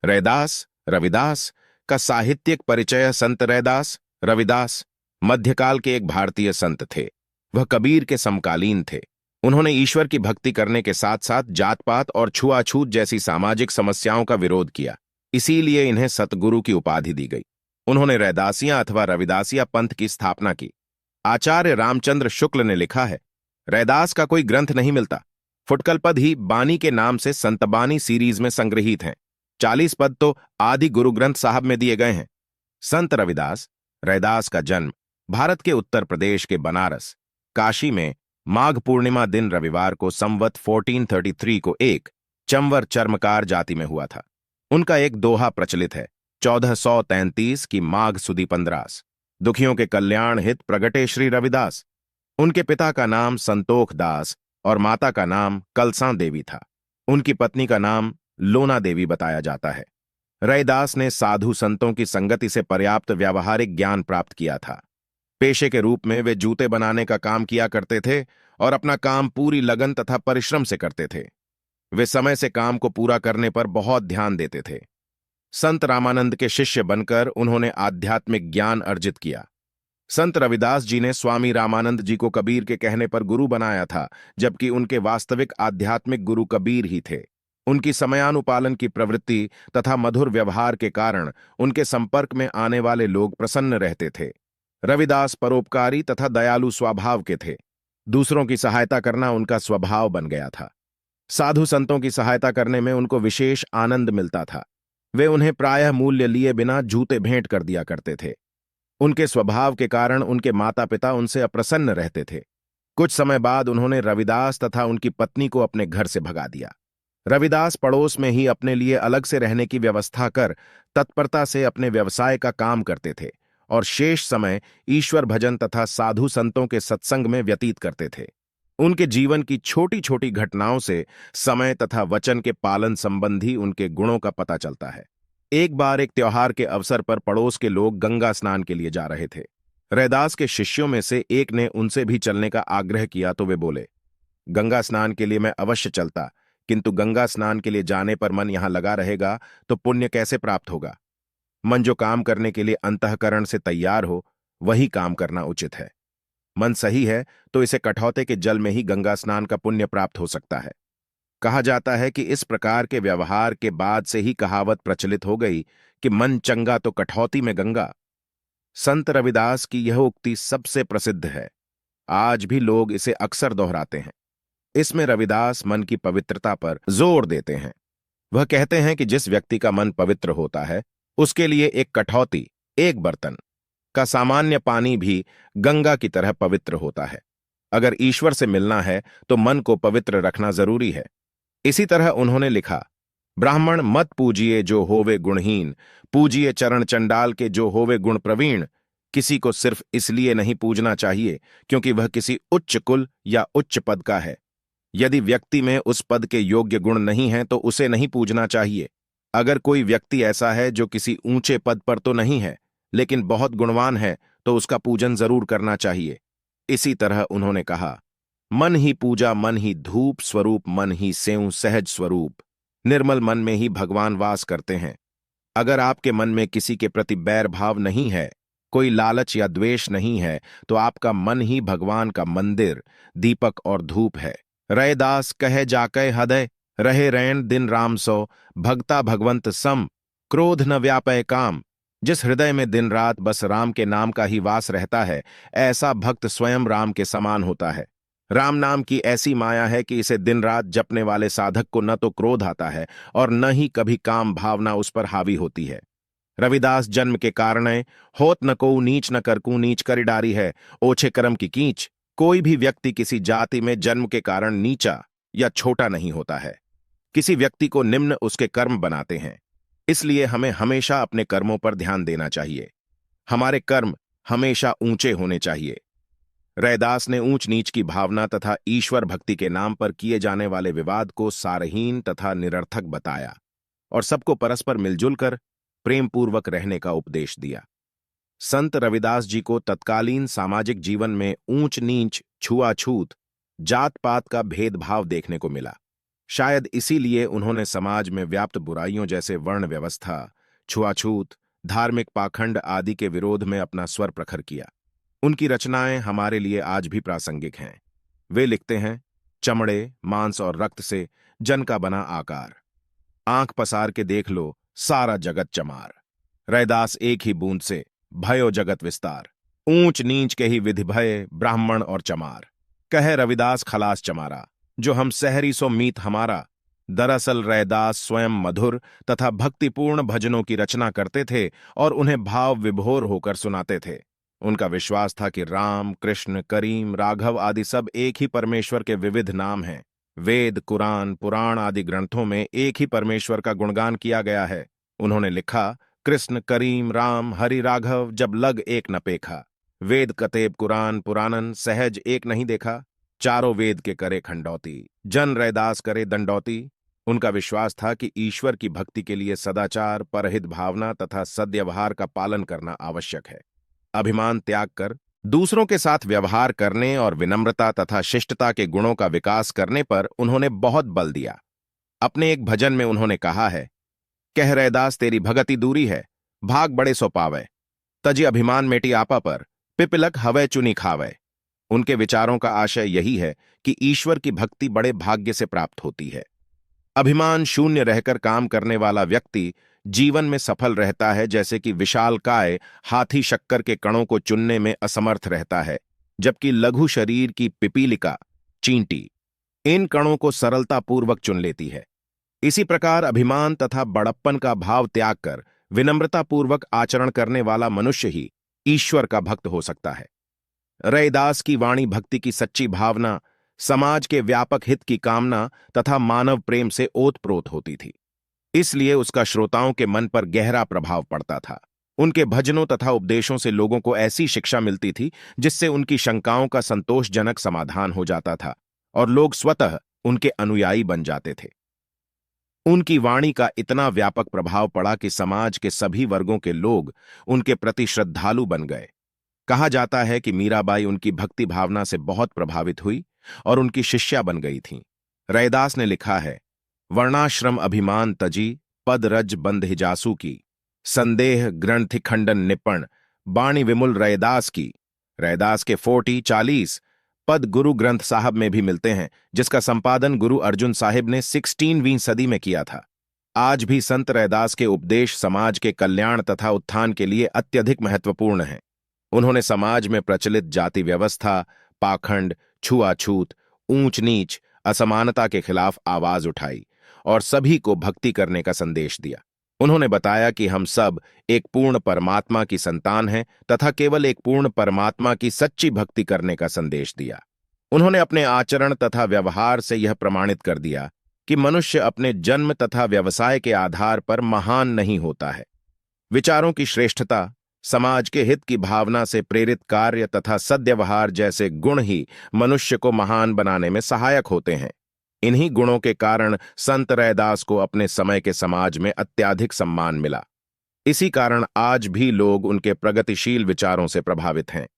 रैदास रविदास का साहित्यिक परिचय। संत रैदास रविदास मध्यकाल के एक भारतीय संत थे। वह कबीर के समकालीन थे। उन्होंने ईश्वर की भक्ति करने के साथ साथ जात पात और छुआछूत जैसी सामाजिक समस्याओं का विरोध किया। इसीलिए इन्हें सतगुरु की उपाधि दी गई। उन्होंने रैदासिया अथवा रविदासिया पंथ की स्थापना की। आचार्य रामचंद्र शुक्ल ने लिखा है, रैदास का कोई ग्रंथ नहीं मिलता। फुटकल पद ही बानी के नाम से संतबानी सीरीज में संग्रहित हैं। 40 पद तो आदि गुरु ग्रंथ साहब में दिए गए हैं। संत रविदास रैदास का जन्म भारत के उत्तर प्रदेश के बनारस काशी में माघ पूर्णिमा दिन रविवार को संवत 1433 को एक चंवर चर्मकार जाति में हुआ था। उनका एक दोहा प्रचलित है, 1433 की माघ सुदी 15 दुखियों के कल्याण हित प्रगटे श्री रविदास। उनके पिता का नाम संतोख दास और माता का नाम कलसां देवी था। उनकी पत्नी का नाम लोना देवी बताया जाता है। रैदास ने साधु संतों की संगति से पर्याप्त व्यावहारिक ज्ञान प्राप्त किया था। पेशे के रूप में वे जूते बनाने का काम किया करते थे और अपना काम पूरी लगन तथा परिश्रम से करते थे। वे समय से काम को पूरा करने पर बहुत ध्यान देते थे। संत रामानंद के शिष्य बनकर उन्होंने आध्यात्मिक ज्ञान अर्जित किया। संत रविदास जी ने स्वामी रामानंद जी को कबीर के कहने पर गुरु बनाया था, जबकि उनके वास्तविक आध्यात्मिक गुरु कबीर ही थे। उनकी समयानुपालन की प्रवृत्ति तथा मधुर व्यवहार के कारण उनके संपर्क में आने वाले लोग प्रसन्न रहते थे। रविदास परोपकारी तथा दयालु स्वभाव के थे। दूसरों की सहायता करना उनका स्वभाव बन गया था। साधु संतों की सहायता करने में उनको विशेष आनंद मिलता था। वे उन्हें प्रायः मूल्य लिए बिना जूते भेंट कर दिया करते थे। उनके स्वभाव के कारण उनके माता पिता उनसे अप्रसन्न रहते थे। कुछ समय बाद उन्होंने रविदास तथा उनकी पत्नी को अपने घर से भगा दिया। रविदास पड़ोस में ही अपने लिए अलग से रहने की व्यवस्था कर तत्परता से अपने व्यवसाय का काम करते थे और शेष समय ईश्वर भजन तथा साधु संतों के सत्संग में व्यतीत करते थे। उनके जीवन की छोटी छोटी घटनाओं से समय तथा वचन के पालन संबंधी उनके गुणों का पता चलता है। एक बार एक त्योहार के अवसर पर पड़ोस के लोग गंगा स्नान के लिए जा रहे थे। रैदास के शिष्यों में से एक ने उनसे भी चलने का आग्रह किया तो वे बोले, गंगा स्नान के लिए मैं अवश्य चलता, किंतु गंगा स्नान के लिए जाने पर मन यहां लगा रहेगा तो पुण्य कैसे प्राप्त होगा। मन जो काम करने के लिए अंतःकरण से तैयार हो वही काम करना उचित है। मन सही है तो इसे कठौते के जल में ही गंगा स्नान का पुण्य प्राप्त हो सकता है। कहा जाता है कि इस प्रकार के व्यवहार के बाद से ही कहावत प्रचलित हो गई कि मन चंगा तो कठौती में गंगा। संत रविदास की यह उक्ति सबसे प्रसिद्ध है। आज भी लोग इसे अक्सर दोहराते हैं। इसमें रविदास मन की पवित्रता पर जोर देते हैं। वह कहते हैं कि जिस व्यक्ति का मन पवित्र होता है उसके लिए एक कठौती, एक बर्तन का सामान्य पानी भी गंगा की तरह पवित्र होता है। अगर ईश्वर से मिलना है तो मन को पवित्र रखना जरूरी है। इसी तरह उन्होंने लिखा, ब्राह्मण मत पूजिए जो होवे गुणहीन, पूजिए चरण चंडाल के जो होवे गुण प्रवीण। किसी को सिर्फ इसलिए नहीं पूजना चाहिए क्योंकि वह किसी उच्च कुल या उच्च पद का है। यदि व्यक्ति में उस पद के योग्य गुण नहीं हैं तो उसे नहीं पूजना चाहिए। अगर कोई व्यक्ति ऐसा है जो किसी ऊंचे पद पर तो नहीं है लेकिन बहुत गुणवान है तो उसका पूजन जरूर करना चाहिए। इसी तरह उन्होंने कहा, मन ही पूजा मन ही धूप, स्वरूप मन ही सेऊ सहज स्वरूप। निर्मल मन में ही भगवान वास करते हैं। अगर आपके मन में किसी के प्रति बैर भाव नहीं है, कोई लालच या द्वेष नहीं है, तो आपका मन ही भगवान का मंदिर, दीपक और धूप है। रैदास कहे जाकै हृदय, रहे रैन दिन राम सो, भगता भगवंत सम, क्रोध न व्यापय काम। जिस हृदय में दिन रात बस राम के नाम का ही वास रहता है, ऐसा भक्त स्वयं राम के समान होता है। राम नाम की ऐसी माया है कि इसे दिन रात जपने वाले साधक को न तो क्रोध आता है और न ही कभी काम भावना उस पर हावी होती है। रविदास जन्म के कारण होत न को नीच न करकू नीच करि डारी है, ओछे कर्म की कींच। कोई भी व्यक्ति किसी जाति में जन्म के कारण नीचा या छोटा नहीं होता है। किसी व्यक्ति को निम्न उसके कर्म बनाते हैं। इसलिए हमें हमेशा अपने कर्मों पर ध्यान देना चाहिए। हमारे कर्म हमेशा ऊंचे होने चाहिए। रैदास ने ऊंच नीच की भावना तथा ईश्वर भक्ति के नाम पर किए जाने वाले विवाद को सारहीन तथा निरर्थक बताया और सबको परस्पर मिलजुल कर प्रेमपूर्वक रहने का उपदेश दिया। संत रविदास जी को तत्कालीन सामाजिक जीवन में ऊंच नीच, छुआछूत, जात पात का भेदभाव देखने को मिला। शायद इसीलिए उन्होंने समाज में व्याप्त बुराइयों जैसे वर्ण व्यवस्था, छुआछूत, धार्मिक पाखंड आदि के विरोध में अपना स्वर प्रखर किया। उनकी रचनाएं हमारे लिए आज भी प्रासंगिक हैं। वे लिखते हैं, चमड़े, मांस और रक्त से जन का बना आकार, आंख पसार के देख लो सारा जगत चमार। रैदास एक ही बूंद से भयो जगत विस्तार, ऊंच नीच के ही विधि भय ब्राह्मण और चमार। कहे रविदास खलास चमारा, जो हम सहरी सो मीत हमारा। दरअसल रैदास स्वयं मधुर तथा भक्तिपूर्ण भजनों की रचना करते थे और उन्हें भाव विभोर होकर सुनाते थे। उनका विश्वास था कि राम, कृष्ण, करीम, राघव आदि सब एक ही परमेश्वर के विविध नाम हैं। वेद, कुरान, पुराण आदि ग्रंथों में एक ही परमेश्वर का गुणगान किया गया है। उन्होंने लिखा, कृष्ण, करीम, राम, हरि, राघव जब लग एक न पेखा। वेद कतेब कुरान पुराणन सहज एक नहीं देखा। चारों वेद के करे खंडौती, जन रैदास करे दंडौती। उनका विश्वास था कि ईश्वर की भक्ति के लिए सदाचार, परहित भावना तथा सद्व्यवहार का पालन करना आवश्यक है। अभिमान त्याग कर दूसरों के साथ व्यवहार करने और विनम्रता तथा शिष्टता के गुणों का विकास करने पर उन्होंने बहुत बल दिया। अपने एक भजन में उन्होंने कहा है, कह रैदास तेरी भगति दूरी है, भाग बड़े सो पावे। तजी अभिमान मेटी आपा पर, पिपलक हवै चुनी खावे। उनके विचारों का आशय यही है कि ईश्वर की भक्ति बड़े भाग्य से प्राप्त होती है। अभिमान शून्य रहकर काम करने वाला व्यक्ति जीवन में सफल रहता है, जैसे कि विशालकाय हाथी शक्कर के कणों को चुनने में असमर्थ रहता है, जबकि लघु शरीर की पिपीलिका, चींटी, इन कणों को सरलतापूर्वक चुन लेती है। इसी प्रकार अभिमान तथा बड़प्पन का भाव त्याग कर विनम्रतापूर्वक आचरण करने वाला मनुष्य ही ईश्वर का भक्त हो सकता है। रैदास की वाणी भक्ति की सच्ची भावना, समाज के व्यापक हित की कामना तथा मानव प्रेम से ओतप्रोत होती थी। इसलिए उसका श्रोताओं के मन पर गहरा प्रभाव पड़ता था। उनके भजनों तथा उपदेशों से लोगों को ऐसी शिक्षा मिलती थी जिससे उनकी शंकाओं का संतोषजनक समाधान हो जाता था और लोग स्वतः उनके अनुयायी बन जाते थे। उनकी वाणी का इतना व्यापक प्रभाव पड़ा कि समाज के सभी वर्गों के लोग उनके प्रति श्रद्धालु बन गए। कहा जाता है कि मीराबाई उनकी भक्ति भावना से बहुत प्रभावित हुई और उनकी शिष्या बन गई थीं। रैदास ने लिखा है, वर्णाश्रम अभिमान तजी, पद रज बंध हिजासू की। संदेह ग्रंथि खंडन निपण, बाणी विमुल रैदास की। रैदास के 40 पद गुरु ग्रंथ साहब में भी मिलते हैं, जिसका संपादन गुरु अर्जुन साहिब ने 16वीं सदी में किया था। आज भी संत रैदास के उपदेश समाज के कल्याण तथा उत्थान के लिए अत्यधिक महत्वपूर्ण हैं। उन्होंने समाज में प्रचलित जाति व्यवस्था, पाखंड, छुआछूत, ऊंच नीच, असमानता के खिलाफ आवाज उठाई और सभी को भक्ति करने का संदेश दिया। उन्होंने बताया कि हम सब एक पूर्ण परमात्मा की संतान हैं तथा केवल एक पूर्ण परमात्मा की सच्ची भक्ति करने का संदेश दिया। उन्होंने अपने आचरण तथा व्यवहार से यह प्रमाणित कर दिया कि मनुष्य अपने जन्म तथा व्यवसाय के आधार पर महान नहीं होता है। विचारों की श्रेष्ठता, समाज के हित की भावना से प्रेरित कार्य तथा सद्व्यवहार जैसे गुण ही मनुष्य को महान बनाने में सहायक होते हैं। इन्हीं गुणों के कारण संत रैदास को अपने समय के समाज में अत्यधिक सम्मान मिला। इसी कारण आज भी लोग उनके प्रगतिशील विचारों से प्रभावित हैं।